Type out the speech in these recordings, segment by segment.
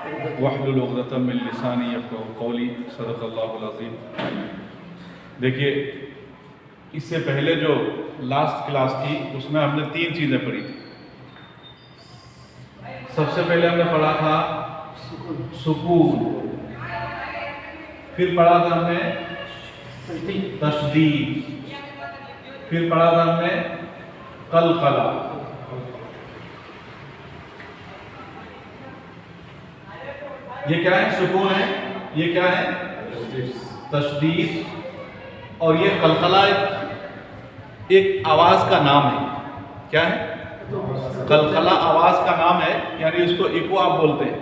واحلل عقدۃ من لسانی یفقہوا قولی صدق اللہ العظیم۔ دیکھیے اس سے پہلے جو لاسٹ کلاس تھی اس میں ہم نے 3 چیزیں پڑھی تھی۔ سب سے پہلے ہم نے پڑھا تھا سکون، پھر پڑھا تھا ہم نے تشدید، پھر پڑھا تھا ہم نے قلقلہ۔ یہ کیا ہے؟ سکون ہے، یہ کیا ہے؟ تشدید، اور یہ قلقلہ ایک آواز کا نام ہے۔ کیا ہے؟ قلقلہ آواز کا نام ہے، یعنی اس کو ایکو آپ بولتے ہیں۔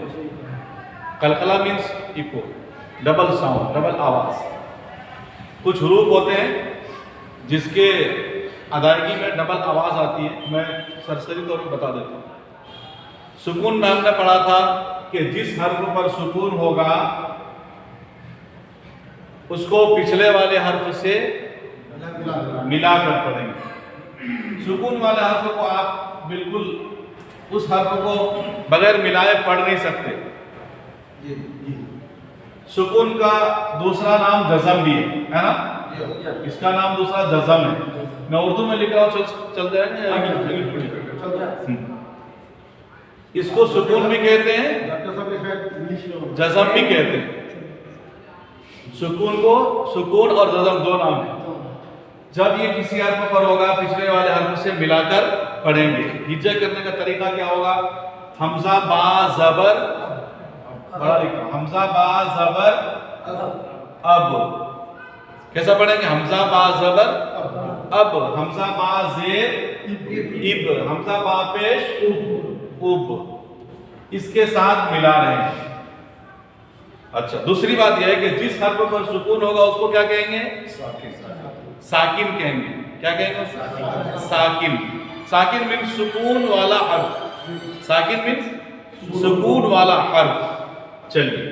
قلقلہ means echo, double sound, double آواز۔ کچھ حروف ہوتے ہیں جس کے ادائیگی میں ڈبل آواز آتی ہے، میں سرسری طور پر بتا دیتا ہوں۔ سکون میں ہم نے پڑھا تھا کہ جس حرف پر سکون ہوگا اس کو پچھلے والے حرف سے ملا کر پڑھیں گے۔ سکون والے حرف کو آپ بالکل اس حرف کو بغیر ملائے پڑھ نہیں سکتے۔ سکون کا دوسرا نام جزم بھی ہے نا؟ اس کا نام دوسرا جزم ہے۔ میں اردو میں لکھ رہا ہوں، چل جائے گا؟ اس کو سکون بھی کہتے ہیں، جزم بھی کہتے ہیں۔ سکون کو سکون اور جزم دو نام ہیں۔ جب یہ کسی حرف پر ہوگا پچھلے والے حرف سے ملا کر پڑھیں گے۔ ہجا کرنے کا طریقہ کیا ہوگا؟ حمزہ با زبر، بڑا لکھا، حمزہ با زبر اب، کیسا پڑھیں گے؟ حمزہ با زبر اب، حمزہ با زیر اب، حمزہ با پیش اب، اس کے ساتھ ملا رہے ہیں۔ اچھا، دوسری بات یہ ہے کہ جس حرف پر سکون ہوگا اس کو کیا کہیں گے؟ ساکن کہیں گے۔ کیا کہیں گے؟ ساکن۔ ساکن مینس سکون والا حرف، ساکن مینس سکون والا حرف۔ چلیے،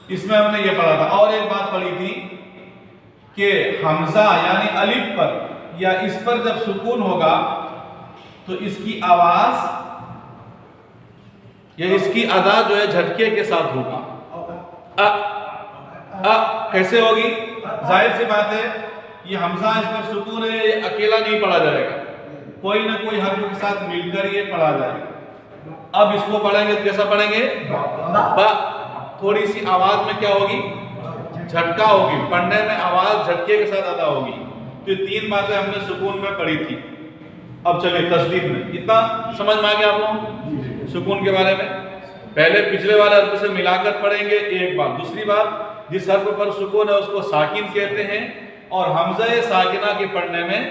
اس میں ہم نے یہ پڑھا تھا۔ اور ایک بات پڑھی تھی کہ حمزہ یعنی الف پر یا اس پر جب سکون ہوگا تو اس کی آواز یا اس کی ادا جو ہے جھٹکے کے ساتھ ہوگی۔ کیسے ہوگی؟ ظاہر سی بات ہے، یہ حمزہ اس پر سکون ہے، یہ اکیلا نہیں پڑھا جائے گا، کوئی نہ کوئی حرف کے ساتھ مل کر یہ پڑھا جائے گا۔ اب اس کو پڑھیں گے تو کیسا پڑھیں گے؟ با۔ تھوڑی سی آواز میں کیا ہوگی؟ جھٹکا ہوگی، پڑھنے میں آواز جھٹکے کے ساتھ ادا ہوگی۔ تو یہ 3 باتیں ہم نے سکون میں پڑھی تھی۔ اب چلیے تشدید میں، اتنا سمجھ میں آ گیا آپ لوگ سکون کے بارے میں؟ پہلے پچھلے والے حرف سے ملا کر پڑھیں گے، ایک بات۔ دوسری بات، جس حرف پر سکون ہے اس کو ساکن کہتے ہیں، اور حمزہ ساکنہ کے پڑھنے میں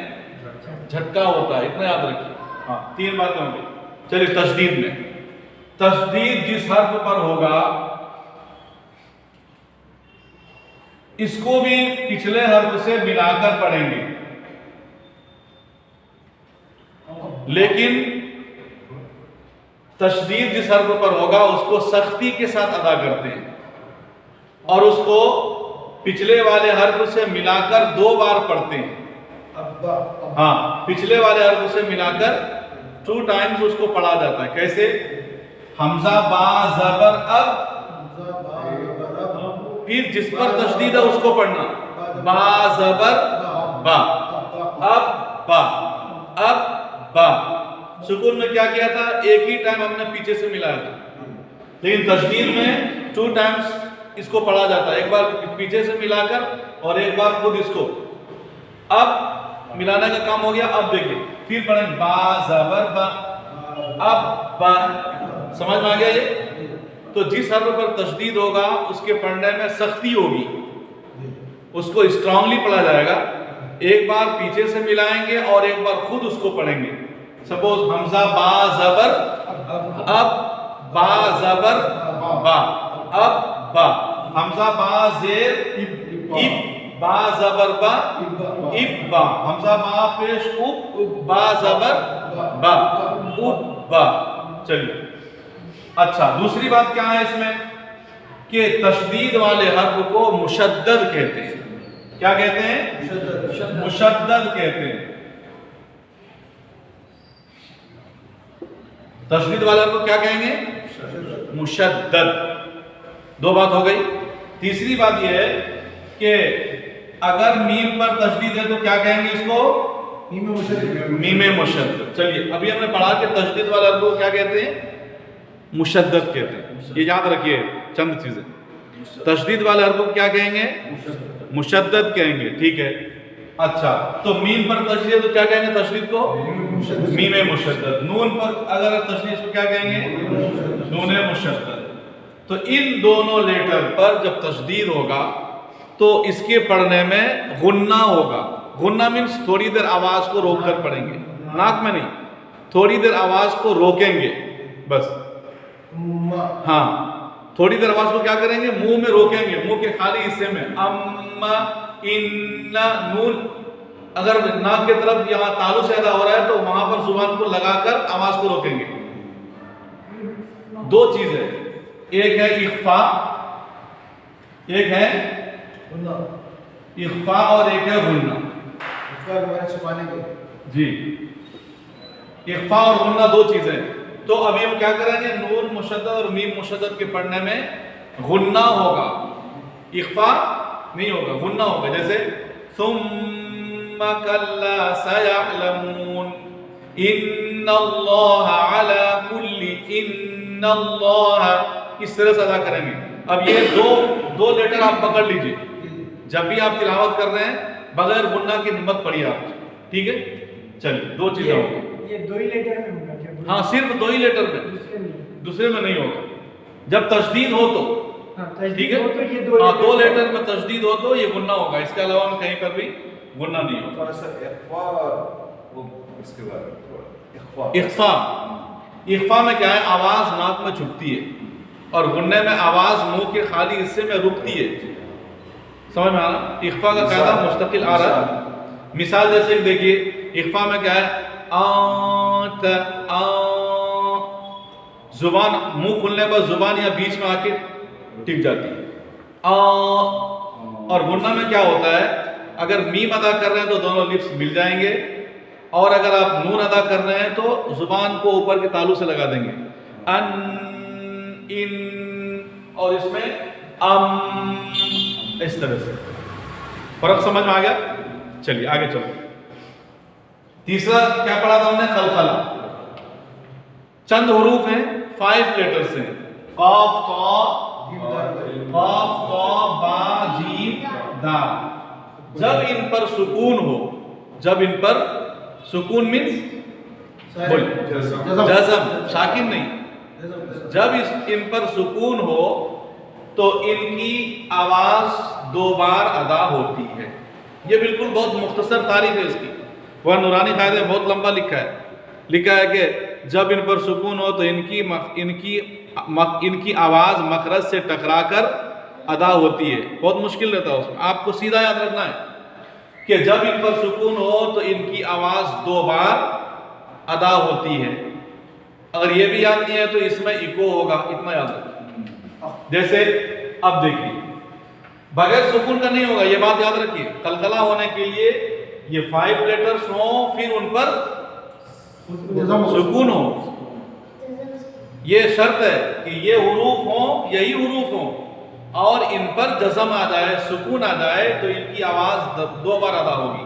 جھٹکا ہوتا ہے، اتنا یاد رکھیے۔ ہاں، 3 باتیں ہوں گی۔ چلیے تشدید میں، تشدید جس حرف پر ہوگا اس کو بھی پچھلے حرف سے ملا کر پڑھیں گے، لیکن تشدید جس حرف پر ہوگا اس کو سختی کے ساتھ ادا کرتے ہیں، اور اس کو پچھلے والے حرف سے ملا کر 2 بار پڑھتے ہیں۔ ہاں، پچھلے والے حرف سے ملا کر 2 ٹائمز اس کو پڑھا جاتا ہے۔ کیسے؟ حمزہ با زبر اب، پھر جس پر تشدید ہے اس کو پڑھنا، با زبر با، اب با، اب با۔ سکون میں کیا کیا تھا؟ ایک ہی ٹائم ہم نے پیچھے سے ملایا تھا، لیکن تشدید میں 2 ٹائمز اس کو پڑھا جاتا ہے، ایک بار پیچھے سے ملا کر اور ایک بار خود اس کو۔ اب ملانے کا کام ہو گیا، اب دیکھیں پھر پڑھیں با زبر با، اب با۔ سمجھ میں آ گیا یہ؟ تو جس حرف پر تشدید ہوگا اس کے پڑھنے میں سختی ہوگی، اس کو اسٹرانگلی پڑھا جائے گا۔ ایک بار پیچھے سے ملائیں گے اور ایک بار خود اس کو پڑھیں گے۔ سپوز حمزہ با زبر اب، با زبر با، اب با، حمزہ با زیر اب، با زبر با اب با، حمزہ با پیش اب، با زبر با اب با۔ چلیے، اچھا، دوسری بات کیا ہے اس میں کہ تشدید والے حرف کو مشدد کہتے ہیں۔ کیا کہتے ہیں؟ مشدد کہتے ہیں۔ تشدید والے حرف کو کیا کہیں گے؟ مشدد. دو بات ہو گئی. تیسری بات یہ ہے کہ اگر میم پر تشدید ہے تو کیا کہیں گے اس کو؟ میم مشدد. چلیے ابھی ہم نے پڑھا کہ تشدید والے حرف کو کیا کہتے ہیں؟ مشدد کہتے ہیں. یہ یاد رکھیے چند چیزیں. تشدید والے حرف کو کیا کہیں گے؟ مشدد کہیں گے. ٹھیک ہے. اچھا تو میم پر تشدید ہے تو کیا کہیں گے تشدید کو؟ میم مشدد. نون پر اگر تشدید کو کیا کہیں گے؟ نون مشدد. تو ان دونوں لیٹر پر جب تشدید ہوگا تو اس کے پڑھنے میں غنہ ہوگا. غنہ مینس تھوڑی دیر آواز کو روک کر پڑھیں گے, ناک میں نہیں, تھوڑی دیر آواز کو روکیں گے بس. ہاں تھوڑی دیر آواز کو کیا کریں گے؟ منہ میں روکیں گے, منہ کے خالی حصے میں. اما ان نون اگر ناک کی طرف یہاں تالو سے ادا ہو رہا ہے تو وہاں پر زبان کو لگا کر آواز کو روکیں گے. دو چیزیں, ایک ہے اخفا, ایک ہے اخفا اور ایک ہے غنہ. جی اخفا اور غنہ دو چیزیں. تو ابھی ہم کیا کریں گے؟ نون مشدد اور میم مشدد کے پڑھنے میں غنہ ہوگا, اخفا نہیں ہوگا, غنہ ہوگا. جیسے ثم کلا سیعلمون ان اللہ علی کل ان اللہ, اس طرح سے ادا کریں گے. اب یہ دو لیٹر آپ پکڑ لیجئے جب بھی آپ تلاوت کر رہے ہیں, بغیر غنہ کی نمت پڑھیے آپ. ٹھیک ہے. چلیے دو چیزیں ہوں گی. یہ دو ہی لیٹر میں ہوگا کیا؟ ہاں صرف دو ہی لیٹر میں, دوسرے میں نہیں ہوگا. جب تشدید ہو تو ٹھیک ہے. ہاں دو لیٹر میں تشدید ہو تو یہ غنہ ہوگا, اس کے علاوہ میں کہیں پر بھی غنہ نہیں ہوگا. اخفا, اخفا میں کیا ہے؟ آواز ناک میں چھپتی ہے اور غنہ میں آواز منہ کے خالی حصے میں رکتی ہے. سمجھ میں آ رہا؟ اخفا کا قاعدہ مستقل آ رہا ہے. مثال جیسے دیکھیے اخفا میں کیا ہے؟ زبان منہ کھلنے پر زبان یا بیچ میں آ کے ٹک جاتی ہے. اور غنہ میں کیا ہوتا ہے؟ اگر میم ادا کر رہے ہیں تو دونوں لپس مل جائیں گے, اور اگر آپ نون ادا کر رہے ہیں تو زبان کو اوپر کے تالو سے لگا دیں گے. ان ان اور اس میں اس طرح سے. فرق سمجھ میں آ گیا؟ چلیے آگے چلو. تیسرا کیا پڑھا تھا ہم نے؟ قلقلہ. چند حروف ہیں, 5 لیٹرز ہیں. قاف طا با جیم دال. جب ان پر سکون ہو, جب ان پر سکون مینس جزم, ساکن نہیں, جب ان پر سکون ہو تو ان کی آواز 2 بار ادا ہوتی ہے. یہ بالکل بہت مختصر تعریف ہے اس کی. وہ نورانی قاعدے میں بہت لمبا لکھا ہے کہ جب ان پر سکون ہو تو ان کی آواز مخرج سے ٹکرا کر ادا ہوتی ہے. بہت مشکل رہتا ہے اس میں, آپ کو سیدھا یاد رکھنا ہے کہ جب ان پر سکون ہو تو ان کی آواز 2 بار ادا ہوتی ہے. اگر یہ بھی یاد نہیں ہے تو اس میں ایکو ہوگا, اتنا یاد رکھیں. جیسے اب دیکھیے بغیر سکون کا نہیں ہوگا, یہ بات یاد رکھیے. قلقلہ ہونے کے لیے یہ 5 لیٹرز ہوں, پھر ان پر سکون ہو. یہ شرط ہے کہ یہ حروف ہوں, یہی حروف ہوں, اور ان پر جزم آ جائے, سکون آ جائے تو ان کی آواز 2 بار ادا ہوگی.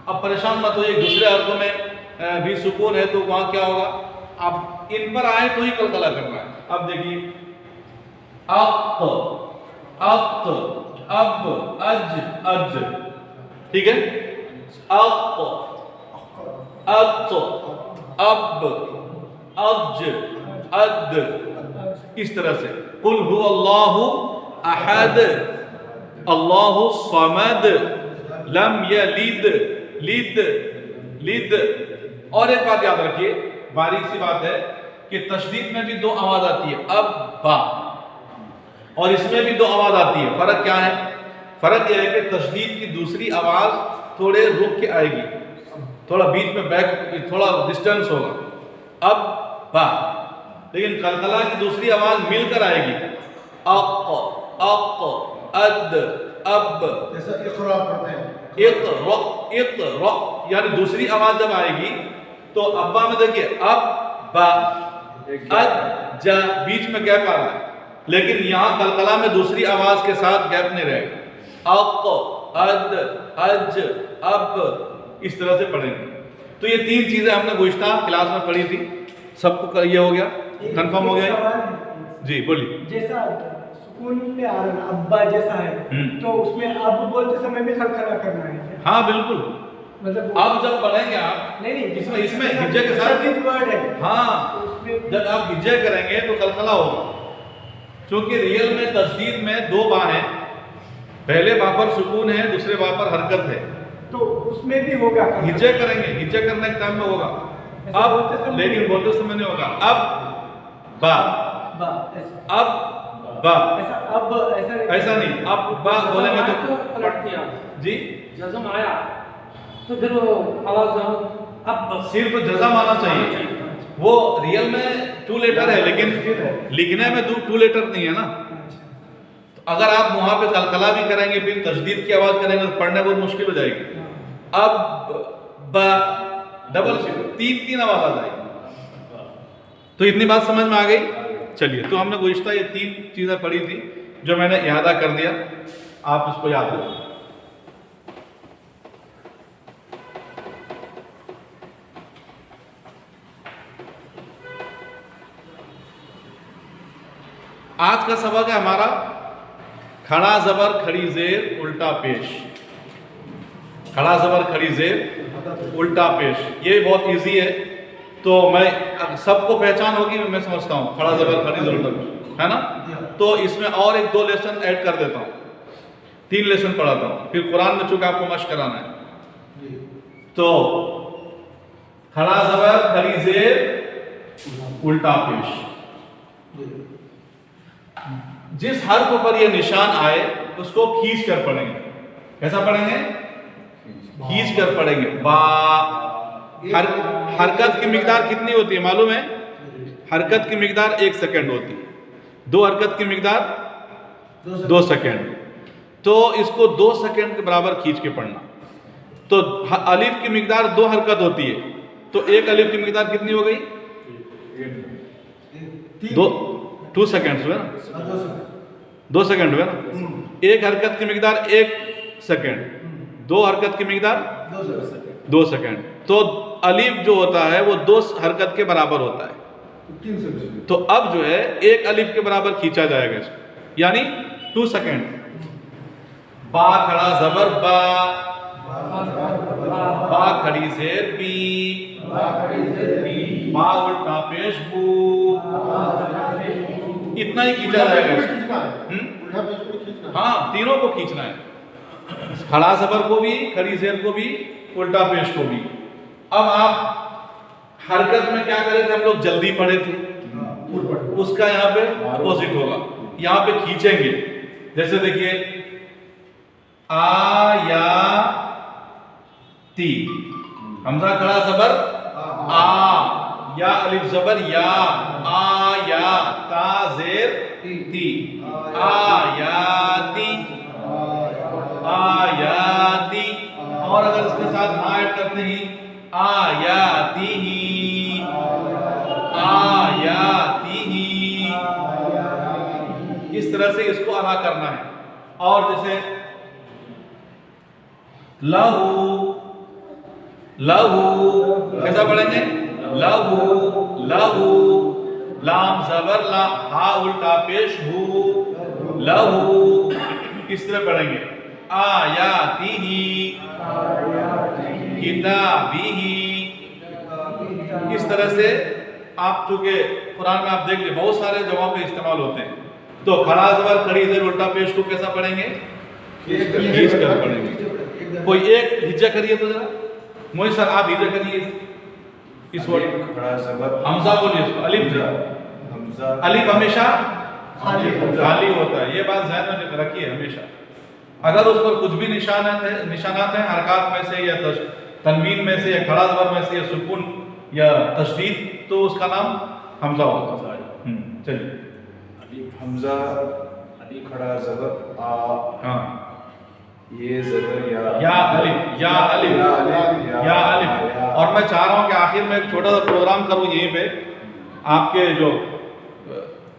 اب پریشان مت ہوئے, دوسرے حرفوں میں بھی سکون ہے تو وہاں کیا ہوگا؟ اب ان پر آئے تو ہی قلقلہ کرنا ہے. اب دیکھیے اق اق اب اج اج. ٹھیک ہے. اق اق اب اج اد, اس طرح سے. قل هو اللہ احد اللہ الصمد لم یلد لد لد. اور ایک بات یاد رکھیے, باریک سی بات ہے کہ تشدید میں بھی 2 آواز آتی ہے, اب با, اور اس میں بھی 2 آواز آتی ہے. فرق کیا ہے؟ فرق یہ ہے کہ تشدید کی دوسری آواز تھوڑے رک کے آئے گی, تھوڑا بیچ میں بیک, تھوڑا ڈسٹنس ہوگا. اب با. لیکن قلقلہ کی دوسری آواز مل کر آئے گی. اق اق اد اب. جیسا اقرا پڑھتے ہیں, اقرا اقرا, یعنی دوسری آواز جب آئے گی تو ابا میں دیکھیے اب با اد جا بیچ میں گیپ آ رہا ہے، لیکن یہاں قلقلہ میں دوسری آواز کے ساتھ گیپ نہیں رہے گا، اق، اد، اج، اب، اس طرح سے پڑھیں گے۔ تو یہ تین چیزیں ہم نے گزشتہ کلاس میں پڑھی تھی، سب کو یہ ہو گیا، کنفرم ہو گیا؟ جی بولیے۔ جیسا سکون میں آ رہا ابا جیسا ہے تو اس میں اب بولتے سمے میں کھڑکھڑا کرنا ہے؟ ہاں بالکل، مطلب اب جب پڑھیں گے آپ نہیں اس میں ہجے کے ساتھ، ورڈ ہے، ہاں جب آپ ہجے کریں گے تو قلقلہ ہوگا، چونکہ ریل میں تشدید میں دو با ہیں، پہلے با پر سکون ہے، دوسرے با پر حرکت ہے، تو اس میں بھی ہوگا ہجے کریں گے، ہجے کرنے کے ٹائم میں ہوگا اب، لیکن بولتے سمے نہیں ہوگا، اب با، اب با، اب ایسا نہیں، اب با بولیں گے تو پلٹ دیا جی جزم آیا تو پھر وہ آواز اب صرف جزم آنا چاہیے، وہ ریئل میں 2 لیٹر ہے لیکن لکھنے میں 2 لیٹر نہیں ہے نا، تو اگر آپ وہاں پہ قلقلہ بھی کریں گے پھر تشدید کی آواز کریں گے تو پڑھنے بہت مشکل ہو جائے گی، اب با ڈبل تین آواز آ جائے گی۔ تو اتنی بات سمجھ میں آ گئی؟ چلیے، تو ہم نے گزشتہ یہ 3 چیزیں پڑھی تھی جو میں نے احاطہ کر دیا، آپ اس کو یاد رکھیں۔ آج کا سبق ہے ہمارا کھڑا زبر کھڑی زیر الٹا پیش، کھڑا زبر کھڑی زیر الٹا پیش، یہ بہت ایزی ہے، تو میں سب کو پہچان ہوگی، میں سمجھتا ہوں کھڑا زبر کھڑی زیر الٹا پیش ہے نا، تو اس میں اور 1-2 لیسن ایڈ کر دیتا ہوں، 3 لیسن پڑھاتا ہوں، پھر قرآن میں چونکہ آپ کو مشق کرانا ہے، تو کھڑا زبر کھڑی زیر الٹا پیش، جس حرف پر یہ نشان آئے اس کو کھینچ کر پڑھیں گے، کیسا پڑھیں گے؟ کھینچ کر پڑھیں گے، با، حرکت کی مقدار کتنی ہوتی ہے معلوم ہے؟ حرکت کی مقدار 1 سیکنڈ ہوتی ہے، 2 حرکت کی مقدار 2 سیکنڈ، تو اس کو 2 سیکنڈ کے برابر کھینچ کے پڑھنا، تو الف کی مقدار 2 حرکت ہوتی ہے، تو 1 الف کی مقدار کتنی ہو گئی؟ 2 سیکنڈ ہوئے نا، 2 سیکنڈ ہوئے نا، 1 حرکت کی مقدار 1 سیکنڈ، 2 حرکت کی مقدار 2 سیکنڈ، تو الف جو ہوتا ہے وہ 2 حرکت کے برابر ہوتا ہے، تو اب جو ہے 1 الف کے برابر کھینچا جائے گا اس کو، یعنی 2 سیکنڈ، با کھڑا زبر با، با کھڑی زیر بی، با الٹا پیش بو، اتنا ہی کھینچا جائے گا، ہاں تینوں کو کھینچنا ہے، کھڑا زبر کو بھی، کھڑی زیر کو بھی، الٹا پیش کو بھی۔ اب آپ حرکت میں کیا کرے تھے ہم لوگ؟ جلدی پڑھے تھے، اس کا یہاں پہ اپوزٹ ہوگا، یہاں پہ کھینچیں گے، جیسے دیکھیے آ یا تی، حمزہ کھڑا زبر آ، یا الف زبر یا، آ یا، تا زیر تی، آیاتی، آیاتی، اور اگر اس کے ساتھ ایڈ کرتے ہیں آیاتی ہی، آیاتی ہی، اس طرح سے اس کو ادا کرنا ہے۔ اور جیسے لہو، لہو کیسا پڑھیں گے؟ لہو، لہو، لام زبر لا، ہا الٹا پیش ہو، لہو، اس طرح پڑھیں گے، آیاتی ہی، کتابی ہی، اس طرح سے آپ چونکہ قرآن میں آپ دیکھ لیں بہت سارے جگہوں پہ استعمال ہوتے ہیں، تو کھڑا زبر کھڑی زیر الٹا پیش کو کیسا پڑھیں گے؟ کھینچ کر پڑھیں گے۔ کوئی ایک ہجا کریے تو ذرا موئی سر، آپ ہجا کریے اس ورڈ حمزہ بولیے، اس کو الف جو الف ہمیشہ خالی ہوتا ہے، یہ بات ذہن میں رکھیے ہمیشہ، اگر اس پر کچھ بھی نشانات ہیں حرکات میں سے یا تنوین میں سے یا کھڑا زبر میں سے یا سکون یا تشدید، تو اس کا نام حمزہ ہوگا۔ چلیے، حمزہ، علی کھڑا زبر آ، ہاں، یہ زبر یا الف، یا الف، یا الف، اور میں چاہ رہا ہوں کہ آخر میں ایک چھوٹا سا پروگرام کروں یہیں پہ، آپ کے جو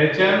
HM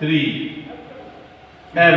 3L,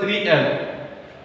3L,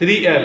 3L,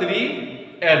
3L,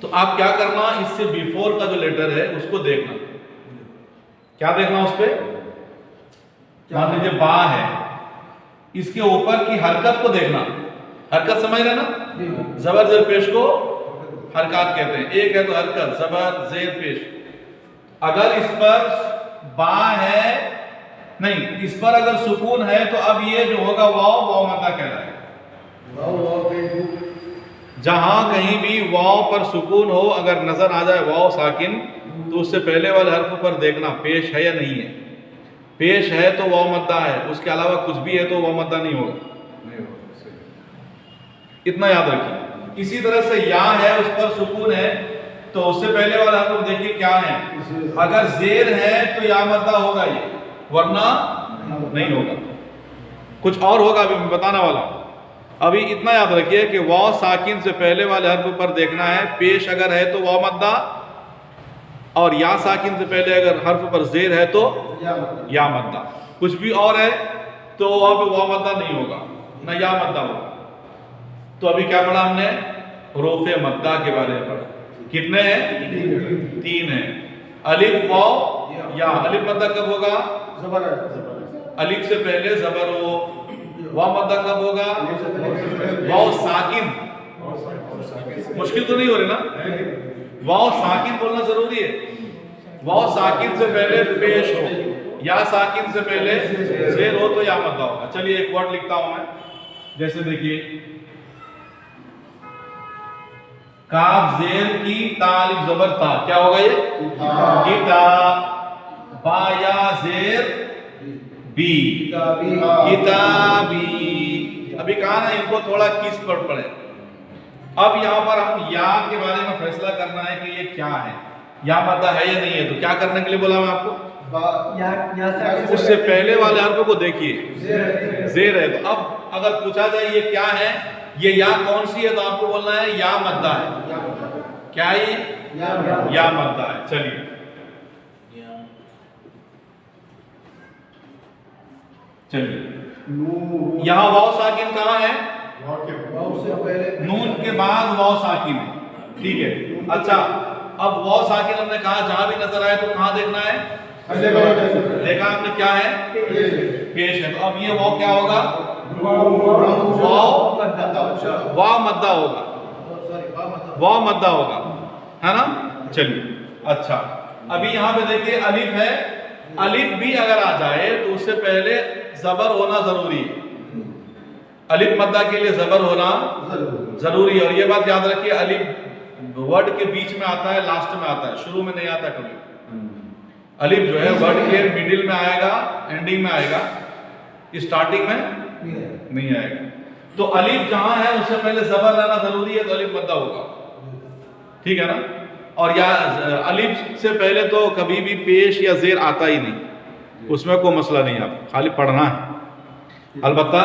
تو آپ کیا کرنا، اس سے بیفور کا جو لیٹر ہے اس کو دیکھنا. کیا دیکھنا اس پہ؟ مان لیجیے با ہے، اس کے اوپر کی حرکت کو دیکھنا. حرکت سمجھ رہے نا؟ زبر زیر پیش کو حرکات کہتے ہیں. ایک ہے تو حرکت زبر زیر پیش. اگر اس پر با ہے نہیں، اس پر اگر سکون ہے تو اب یہ جو ہوگا واو، واو مدہ کہلائے. جہاں کہیں بھی واو پر سکون ہو، اگر نظر آ جائے واو ساکن، تو اس سے پہلے والے حرف پر دیکھنا پیش ہے یا نہیں ہے. پیش ہے تو واو مدہ ہے، اس کے علاوہ کچھ بھی ہے تو واو مدہ نہیں ہوگا. اتنا یاد رکھیے. اسی طرح سے یا ہے، اس پر سکون ہے تو اس سے پہلے والا حرف دیکھیے کیا ہے. اگر زیر ہے تو یا مدہ ہوگا یہ، ورنہ نہیں ہوگا. کچھ اور ہوگا ابھی میں بتانا والا ہوں. ابھی اتنا یاد رکھیے کہ واو ساکن سے پہلے والے حرف پر دیکھنا ہے. پیش اگر ہے تو واو مدہ، اور یا ساکن سے پہلے اگر حرف پر زیر ہے تو یا مدہ. کچھ بھی اور ہے تو وہاں پہ واو مدہ نہیں ہوگا، نہ یا مدہ ہوگا. تو ابھی کیا پڑھا ہم نے؟ حروف مدہ کے بارے میں پڑھا. کتنے ہیں؟ 3 ہیں. الف واو یا. الف مدہ کب ہوگا؟ الف سے پہلے زبر ہو. واو مدہ کب ہوگا؟ واو ساکن. مشکل تو نہیں ہو رہی نا؟ واو ساکن بولنا ضروری ہے. واو ساکن سے پہلے پیش ہو، یا ساکن سے پہلے زیر ہو تو یا مدہ ہوگا. چلیے ایک ورڈ لکھتا ہوں میں. جیسے دیکھیے کاف زیر کی تا الف زبر تا. کیا ہوگا یہ؟ کتا. با یا زیر بی، کتابی. ابھی کہا نا ان کو تھوڑا کھینچ پڑ پڑے. اب یہاں پر ہم یا کے بارے میں فیصلہ کرنا ہے کہ یہ کیا ہے، یا مدہ ہے یا نہیں ہے. تو کیا کرنے کے لیے بولا میں آپ کو؟ اس سے پہلے والے حرف کو دیکھیے زیر ہے. تو اب اگر پوچھا جائے یہ کیا ہے، یہ یا کون سی ہے، تو آپ کو بولنا ہے یا مدہ ہے. کیا ہے یہ؟ یا مدہ ہے. چلیے یہاں واو ساکن کہاں ہے؟ نون کے بعد واو ساکن ہے. ٹھیک ہے. اچھا اب واو ساکن ہم نے کہا جہاں بھی نظر آئے تو کہاں دیکھنا ہے؟ دیکھا آپ نے کیا ہے؟ پیش ہے. تو اب یہ واو کیا ہوگا؟ واو مدہ ہوگا. واو مدہ ہوگا، ہے نا؟ چلیے اچھا. ابھی یہاں پہ دیکھیے الف ہے. الف بھی اگر آ جائے تو اس سے پہلے زبر ہونا ضروری ہے. الف مدہ کے لیے زبر ہونا ضروری ہے. اور یہ بات یاد رکھیے الف ورڈ کے بیچ میں آتا ہے، لاسٹ میں آتا ہے، شروع میں نہیں آتا کبھی. الف جو ہے ورڈ کے میڈل میں آئے گا، اینڈنگ میں آئے گا، اسٹارٹنگ میں نہیں آئے گا. تو الف جہاں ہے اس سے پہلے زبر رہنا ضروری ہے، تو الف مدہ ہوگا. ٹھیک ہے نا؟ اور یا الف سے پہلے تو کبھی بھی پیش یا زیر آتا ہی نہیں، اس میں کوئی مسئلہ نہیں. آپ خالی پڑھنا ہے. البتہ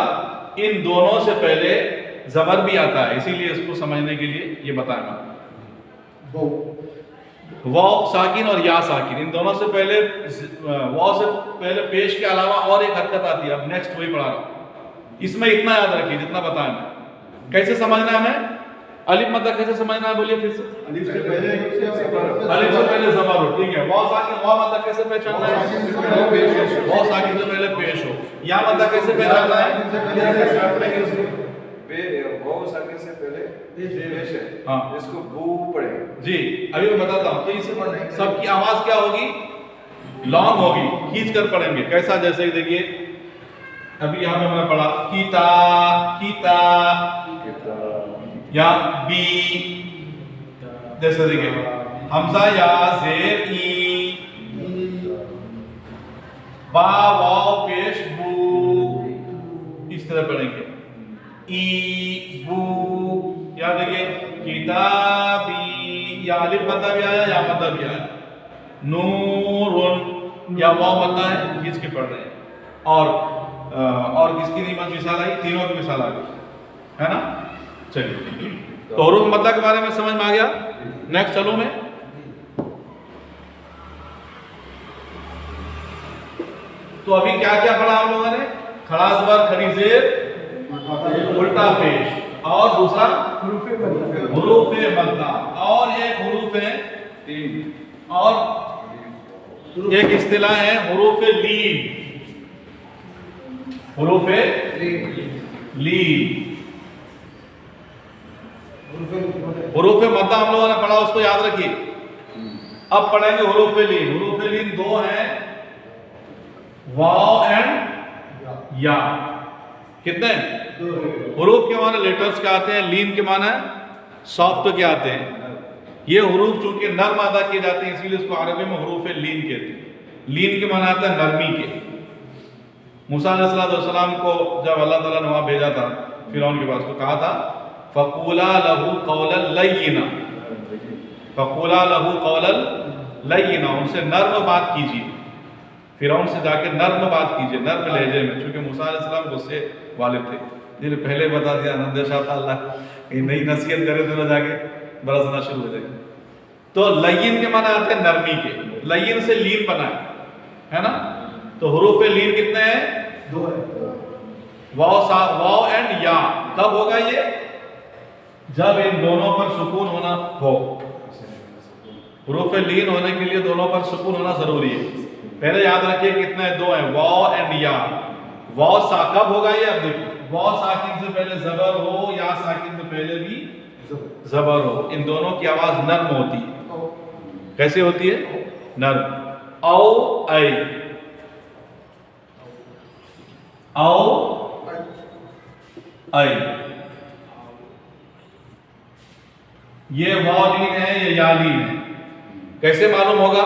ان دونوں سے پہلے زبر بھی آتا ہے، اسی لیے اس کو سمجھنے کے لیے یہ بتایا میں. واو ساکن اور یا ساکن، ان دونوں سے پہلے واو سے پہلے پیش کے علاوہ اور ایک حرکت آتی ہے. اب نیکسٹ وہی پڑھا رہا ہوں. اس میں اتنا یاد رکھیے جتنا بتایا میں. کیسے سمجھنا ہے ہمیں؟ الف مدہ کیسے سمجھنا ہے؟ بولیے پھر سے. الف سے پہلے زبر ہو. ٹھیک ہے. واو ساکن، واو مدہ کیسے پہچاننا ہے؟ واو ساکن سے پہلے پیش ہو. یا مدہ کیسے پہچاننا ہے؟ واو ساکن سے پہلے پیش ہے. ہاں اس کو بو پڑھیں گے. جی ابھی میں بتاتا ہوں. تو اس سب کی آواز کیا ہوگی؟ لانگ ہوگی، کھینچ کر پڑھیں گے. کیسا؟ جیسے کہ دیکھیے ابھی یہاں پہ میں نے پڑھا کیتا کیتا یا بی. جیسے دیکھیے حمزہ یا زیر ای، با واو پیش بو، اس طرح پڑھیں گے. ای بو. یا دیکھیے کتابی، یا الف مدہ بھی آیا یا مدہ بھی آیا. نورن، یا واو مدہ ہے، کھینچ کے پڑھ رہے ہیں. اور کس کی مثال آئی؟ تینوں کی مثال آ گئی، ہے نا؟ چلیے تو حروف مدہ کے بارے میں سمجھ میں آ گیا. نیکسٹ چلو میں تو ابھی کیا کیا پڑھا ہم لوگوں نے؟ کھڑا زبر، کھڑی زیر، الٹا پیش. اور دوسرا حروف مدہ حروف مدہ، اور ایک حروف ہے تین اور ایک اصطلاح ہے حروف لین. حروف لین، حروف مدہ ہم لوگوں نے پڑھا، اس کو یاد رکھیے. اب پڑھیں گے حروف لین. حروف لین دو ہیں، واو اینڈ یا. کتنے حروف کے معنی لیٹرز کے آتے ہیں، لین کے معنی سافٹ کے آتے ہیں. یہ حروف چونکہ نرم ادا کیے جاتے ہیں، اسی لیے اس کو عربی میں حروف لین کہتے ہیں. لین کے معنی آتا ہے نرمی کے. موسیٰ علیہ السلام کو جب اللہ تعالیٰ نے وہاں بھیجا تھا فرعون کے پاس، تو کہا تھا فَقُولَا لَهُ قَوْلًا لَيِّنًا، فَقُولَا لَهُ قَوْلًا لَيِّنًا، ان سے نرم بات کیجیے. فرعون سے جا کے نرم بات کیجیے، نرم لہجے میں، چونکہ موسیٰ علیہ السلام غصے والے تھے. جنہیں پہلے بتا دیا، اندیشہ تھا اللہ کہ نئی نصیحت کرے تو نہ جا کے برسنا شروع ہو جائے. تو لین کے معنی آتے ہیں نرمی کے. لین سے لین بنا ہے نا. تو حروف لین کتنے ہیں؟ دو ہے. واو اینڈ یا. کب ہوگا یہ؟ جب ان دونوں پر سکون ہونا ہو. حروف لین ہونے کے لیے دونوں پر سکون ہونا ضروری ہے. پہلے یاد رکھیے کتنے دو ہیں، واو اینڈ یا. واو کب ہوگا یہ؟ اب دیکھیں، واو ساکن سے پہلے زبر ہو، یا ساکن سے پہلے بھی زبر ہو. ان دونوں کی آواز نرم ہوتی ہے. کیسے ہوتی ہے؟ نرم. او اے، او اے. یہ واو لین ہے، یہ یا لین ہے. کیسے معلوم ہوگا؟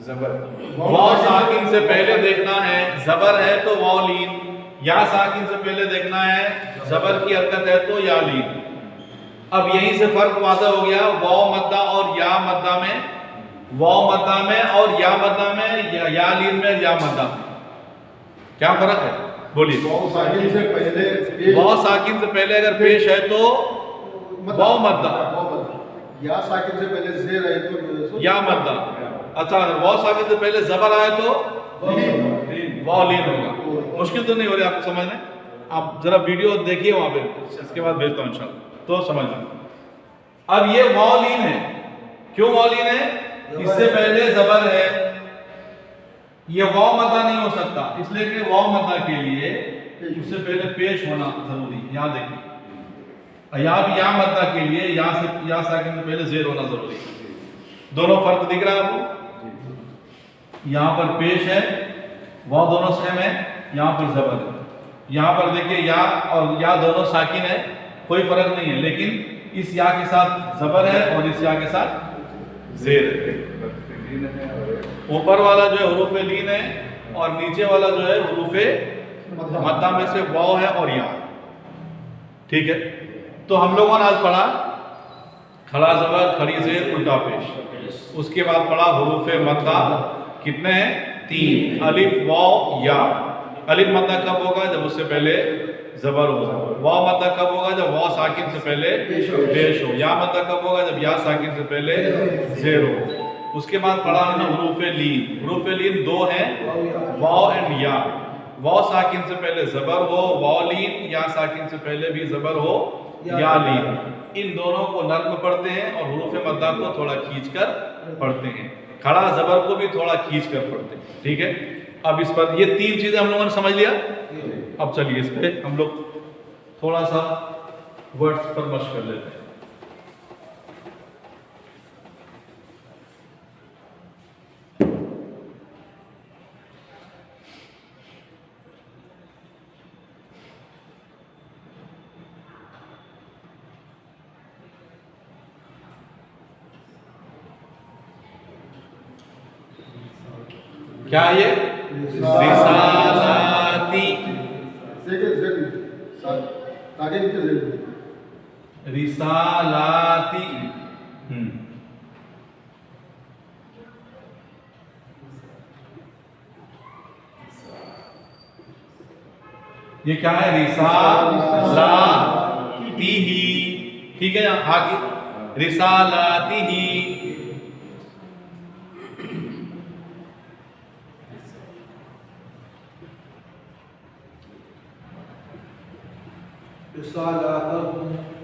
زبر واو ساکن سے پہلے دیکھنا ہے، زبر ہے تو واو لین. یا ساکن سے پہلے دیکھنا ہے، زبر کی حرکت ہے تو یا لین. اب یہیں سے فرق واضح ہو گیا واو مدہ اور یا مدہ میں. واو مدہ میں اور یا مدہ میں، یا لین میں، یا مدہ میں کیا فرق ہے؟ بولیے. واو ساکن سے پہلے واو ساکن سے پہلے اگر پیش ہے تو واو مدہ، یا ساکن سے پہلے زیر ہے تو یا مدہ. اچھا اگر واو ساکن سے پہلے زبر آئے تو واو لین ہوگا. مشکل تو نہیں ہو رہی آپ کو سمجھنے؟ آپ ذرا ویڈیو دیکھیے وہاں پہ، اس کے بعد بھیجتا ہوں انشاءاللہ تو سمجھ لیں. اب یہ واو لین ہے. کیوں واو لین ہے؟ اس سے پہلے زبر ہے. یہ واو مدہ نہیں ہو سکتا، اس لیے کہ واو مدہ کے لیے اس سے پہلے پیش ہونا ضروری ہے. یہاں دیکھیے، یا مدہ کے لیے یا ساکن سے پہلے زیر ہونا ضروری ہے. دونوں فرق دکھ رہا ہے آپ کو؟ یہاں پر پیش ہے، واو دونوں سیم ہے، یہاں پر زبر ہے. یہاں پر دیکھیے یا اور یا دونوں ساکن ہے، کوئی فرق نہیں ہے، لیکن اس یا کے ساتھ زبر ہے اور اس یا کے ساتھ زیر ہے. اوپر والا جو ہے حروف لین ہے اور نیچے والا جو ہے حروف مدہ میں سے واو ہے اور یا. ٹھیک ہے. تو ہم لوگوں نے آج پڑھا کھڑا زبر، کھڑی زیر، الٹا پیش. اس کے بعد پڑھا حروف مدہ. کتنے ہیں؟ 3. الف، واو، یا. الف مدہ کب ہوگا؟ جب اس سے پہلے زبر ہو. واو مدہ کب ہوگا؟ جب واو ساکن سے پہلے پیش ہو. یا مدہ کب ہوگا؟ جب یا ساکن سے پہلے زیر ہو. اس کے بعد پڑھا ہم نے حروف لین. حروف لین دو ہیں، واو اینڈ یا. واو ساکن سے پہلے زبر ہو، واو لین. یا ساکن سے پہلے بھی زبر ہو، یا لین. ان دونوں کو نرم پڑھتے ہیں اور حروف مدہ کو تھوڑا کھینچ کر پڑھتے ہیں. کھڑا زبر کو بھی تھوڑا کھینچ کر پڑھتے ہیں. ٹھیک ہے. اب اس پر یہ 3 چیزیں ہم لوگوں نے سمجھ لیا. اب چلیے اس پہ ہم لوگ تھوڑا سا ورڈز پر مشق کر لیتے ہیں. کیا ہے یہ؟ رسالاتی. رسالاتی. یہ کیا ہے؟ رسالاتی ہی. ٹھیک ہے. آگے رسالاتی ہی.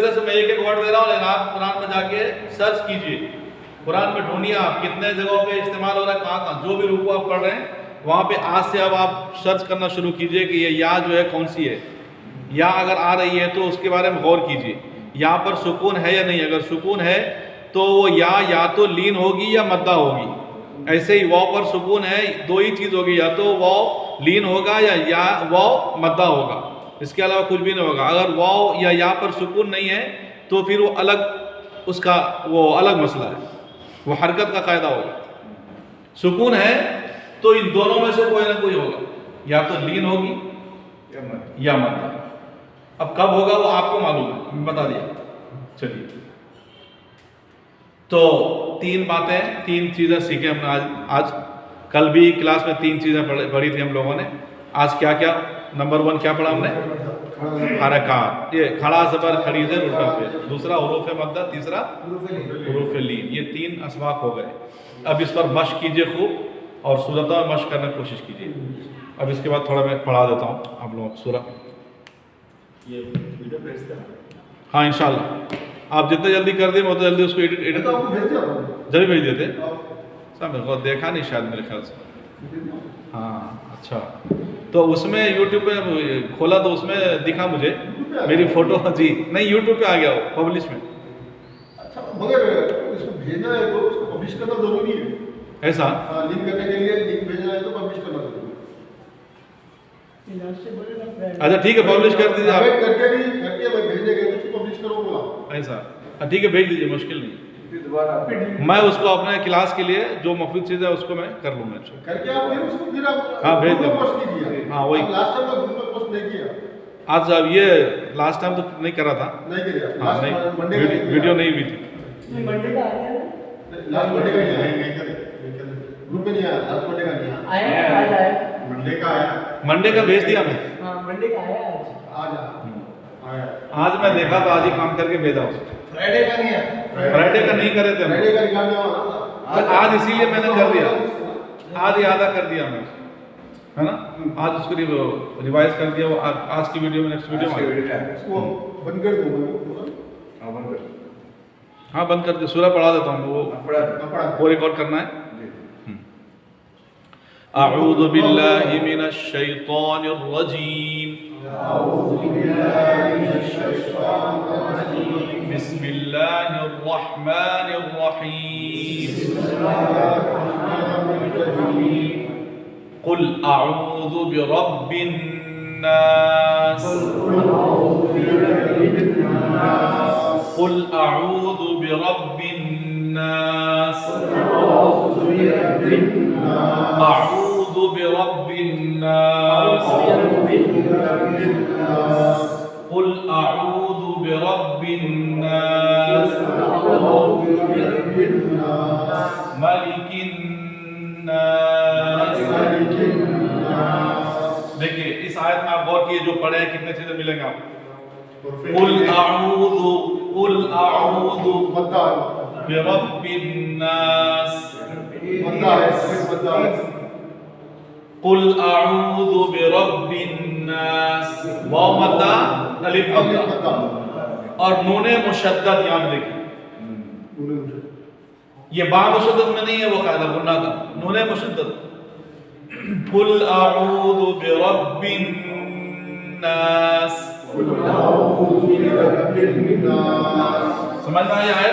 طرح سے میں ایک ایک ورڈ دے رہا ہوں، لیکن آپ قرآن میں جا کے سرچ کیجئے، قرآن میں ڈھونڈیے آپ کتنے جگہوں پہ استعمال ہو رہا ہے، کہاں جو بھی رکوع آپ پڑھ رہے ہیں وہاں پہ آج سے اب آپ سرچ کرنا شروع کیجئے کہ یہ یا جو ہے کون سی ہے، یا اگر آ رہی ہے تو اس کے بارے میں غور کیجئے، یہاں پر سکون ہے یا نہیں، اگر سکون ہے تو وہ یا تو لین ہوگی یا مدہ ہوگی، ایسے ہی واو پر سکون ہے، دو ہی چیز ہوگی، یا تو واو لین ہوگا یا واو مدہ ہوگا، اس کے علاوہ کچھ بھی نہیں ہوگا۔ اگر واو یا پر سکون نہیں ہے تو پھر وہ الگ، اس کا وہ الگ مسئلہ ہے، وہ حرکت کا قاعدہ ہوگا۔ سکون ہے تو ان دونوں میں سے کوئی نہ کوئی ہوگا، یا تو لین ہوگی یا مدہ۔ اب کب ہوگا وہ آپ کو معلوم ہے، میں بتا دیا۔ چلیے، تو تین باتیں، تین چیزیں سیکھیں ہم نے آج کل بھی کلاس میں تین چیزیں پڑھی تھی ہم لوگوں نے۔ آج کیا کیا؟ نمبر 1 کیا پڑھا ہم نے؟ حرکات، یہ کھڑا زبر کھڑی زیر الٹا پیش، دوسرا حروف مدہ، تیسرا حروف لین، یہ 3 اسباق ہو گئے۔ اب اس پر مشق کیجئے خوب، اور صورتوں میں مشق کرنے کی کوشش کیجئے۔ اب اس کے بعد تھوڑا میں پڑھا دیتا ہوں آپ لوگوں کو سورہ۔ ہاں انشاءاللہ آپ جتنے جلدی کر دیں میں اتنا جلدی اس کو ایڈٹ جب بھیج دیتے۔ سب میرے کو دیکھا نہیں شاید میرے خیال سے۔ ہاں اچھا، تو اس میں یوٹیوب پہ کھولا تو اس میں دکھا مجھے میری فوٹو، جی نہیں یوٹیوب پہ آ گیا وہ پبلش میں۔ اچھا مگر اس کو بھیجنا ہے تو اس کو پبلش کرنا ضروری ہے ایسا؟ لنک کرنے کے لیے لنک بھیجنا ہے تو پبلش کرنا ضروری ہے۔ اچھا ٹھیک ہے، پبلش کر دیجیے آپ کر کے میں بھیجنے گئے تو اس کو پبلش کرو بولا ایسا۔ ٹھیک ہے بھیج دیجیے، مشکل نہیں، میں اس کو اپنے کلاس کے لیے جو مفید چیز ہے اس کو میں کر لوں گا کر کے آپ پھر اس کو پھر آپ ہاں بھیج دیں۔ پوسٹ کیجیے۔ ہاں وہی لاسٹ ٹائم میں گروپ میں پوسٹ نہیں کیا، آج اب یہ لاسٹ ٹائم تو نہیں کرا تھا، نہیں کیا ہاں نہیں ویڈیو نہیں ہوئی تھی۔ منڈے کا آیا نا؟ لاسٹ منڈے کا نہیں کرے گروپ میں نہیں آیا، لاسٹ منڈے کا نہیں آیا، آیا آج آیا، منڈے کا آیا، منڈے کا بھیج دیا میں، ہاں منڈے کا آیا آج۔ آیا آج میں دیکھا تو آج ہی کام کر کے بھیجا اس کو۔ فرائیڈے کا نہیں ہے، فرائیڈے کا نہیں کرے تھے ہم، فرائیڈے کا نکال دیا ہونا آج اسی لیے میں نے کر دیا، آج ہی آدھا کر دیا میں، ہے نا، آج اس کو ریوائز کر دیا، وہ آج کی ویڈیو میں، نیکسٹ ویڈیو میں اس کو بند کر دوں میں ہاں بند کر دیا، سورہ پڑھا دیتا ہوں، وہ ریکارڈ کرنا ہے۔ اعوذ باللہ من الشیطان الرجیم، بسم اللہ الرحمن الرحیم، قل اعوذ برب الناس، قل اعوذ برب الناس، اعوذ برب الناس، قل اعوذ برب الناس، ملک الناس۔ دیکھیے اس آیت میں آپ غور کیے، جو پڑھے ہیں کتنے چیزیں ملیں گے آپ کو؟ قل اعوذ برب الناس، قل اعوذ برب الناس، واو مدہ الف مدہ اور نون مشدد، یاد دیکھیں یہ با مشدد میں نہیں ہے، وہ قاعدہ غنہ کا نون مشدد۔ قل اعوذ برب الناس، سمجھ میں آیا ہے؟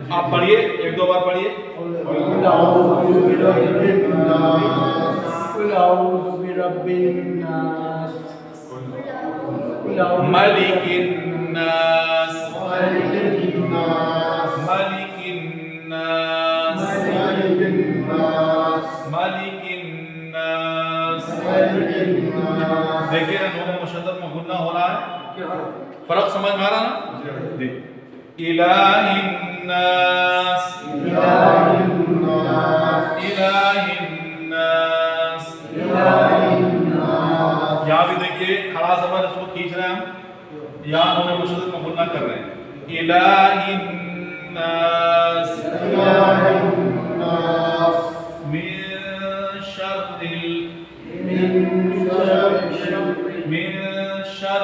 آپ پڑھیے، ایک دو بار پڑھیے۔ قل اعوذ برب الناس، ملک الناس، ملک الناس، ملک الناس۔ دیکھیں نون مشدد میں غنہ ہو رہا ہے، فرق سمجھ میں آ رہا نا؟ جی۔ الہ الناس، الہ الناس، یہاں بھی دیکھیے کھڑا زبر اس کو کھینچ رہے ہیں ہم، یہاں نون مشدد میں غنہ کر رہے ہیں۔ الہ الناس، من شر من شر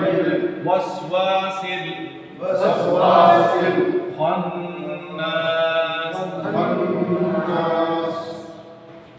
الوسواس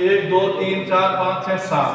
1 2 3 4 5 6 7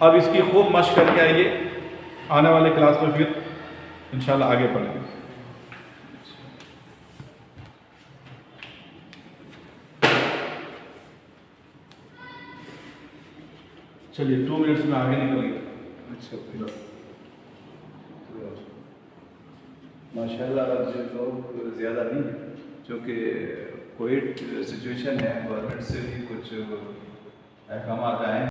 اب اس کی خوب مشق کر کے آئیے، آنے والے کلاس میں پھر انشاءاللہ آگے پڑھیں گے. چلیے 2 منٹس میں آگے نکل گئے. اچھا ماشاء اللہ جو لوگ زیادہ نہیں ہیں، چونکہ کووڈ سچویشن ہے، گورنمنٹ سے بھی کچھ احکامات آئے ہیں.